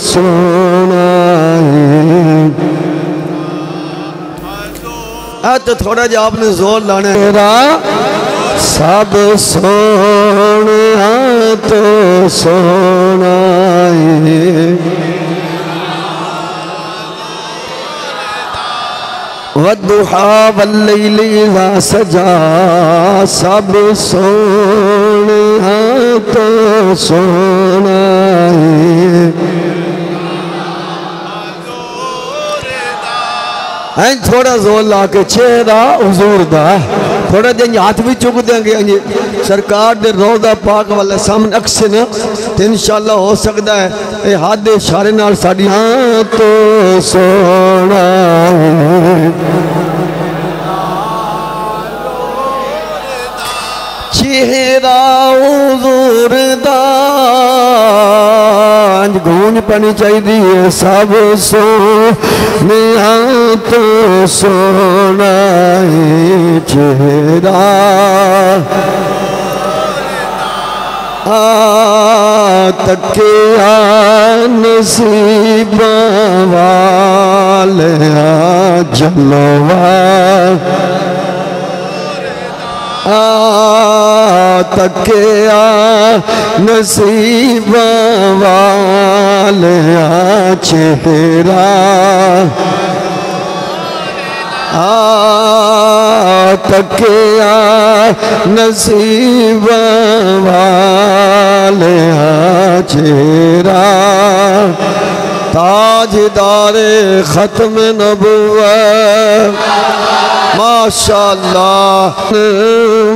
सोना है। तो थोड़ा जा आपने जोर लाना है। तेरा सब सोना तो सोना है। वद्दुहा वल्लैलि इज़ा सजा सब सोना तो सोना है। थोड़ा जोर ला के चेहरा हुजूर दा थोड़ा दिन हाथ भी चुक देंगे सरकार दे रोज़ा पाक वाले सामने अक्स न तो इंशाअल्लाह हो सकता है ये हाथ दे इशारे नाल साडी हाँ तो सोना चेहरा हुजूर दा गूंज पानी चाहिए सब सोने तो सोना चेहरा तके नसीब वाले जलवा तके नसीब वाले चेहरा तके नसीब वाले चेहरा ताजदारे खत्म नबुव्वत माशाअल्लाह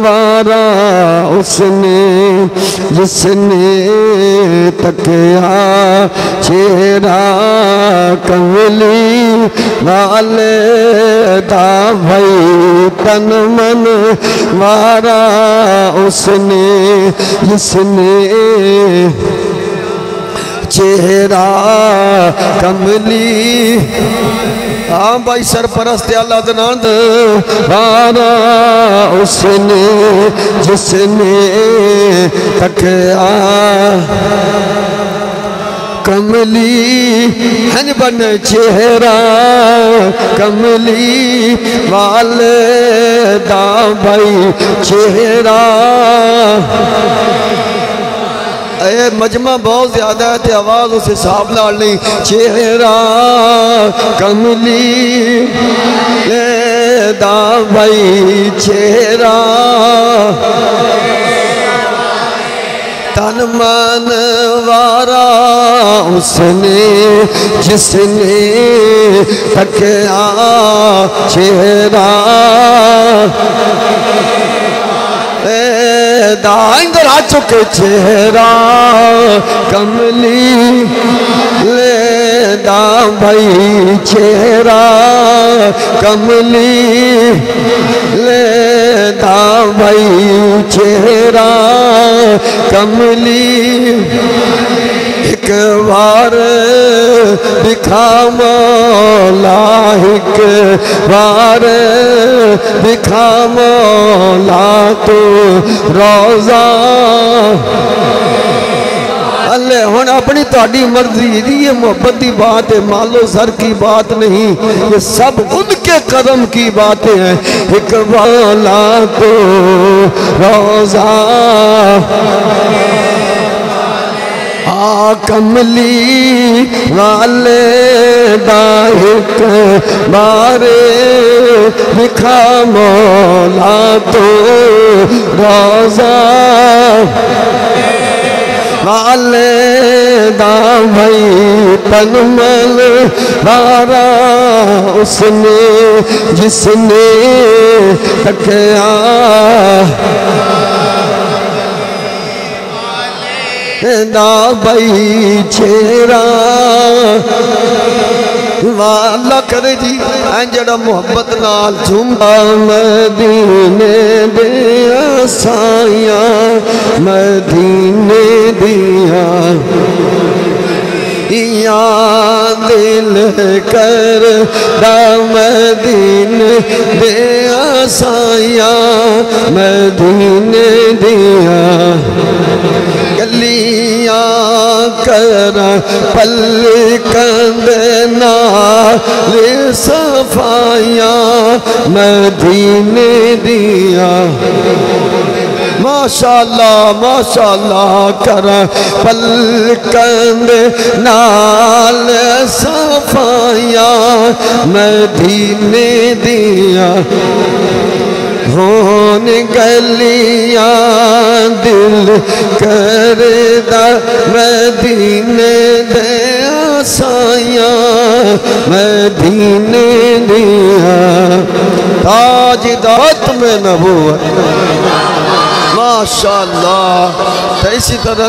वारा उसने जिसने तकिया चेहरा कमली वाले दा भाई तन मन वारा उसने जिसने चेहरा कमली। हाँ भाई सरपरस्त अल्लाह दनांद वारा उसने जिसने तकिया कमली हन बन चेहरा कमली वाले दा भाई चेहरा। मजमा बहुत ज्यादा है तो आवाज उस हिसाब नाल नहीं। चेहरा कमली दा भाई चेहरा तन मन वारा उसने जिसने तकिया चेहरा दाइंदर आ चुके चेहरा कमली ले दा भाई चेहरा कमली ले दा भाई चेहरा कमली। एक बार दिखा मौला एक बार दिखा मौला तो रोज़ा अल्ले हुण अपनी ताड़ी मर्जी ये मोहब्बत की बात है मालो सर की बात नहीं ये सब उनके कदम की बातें हैं। एक वाला तो रोज़ा कमली वाले दाहिक बारे दिखा मौला तो रोज़ा वाले दा भाई तनमल वारा उसने जिसने तकिया दा भाई चेहरा वाला करे जी जड़ा मोहब्बत नाल झुंबा मदीने दे साया मदीने दिया दिल कर मदीने दे आसाया मदीने दिया गलियां कर पलकंद नाल सफाया मदीने दिया माशाअल्लाह कर पलकंद नाल सफाया मदीने दिया होन गलियां दिल करदा मदीने दे आसाया मदीने दिया ताज दात में नबूवत माशाअल्लाह। तो इसी तरह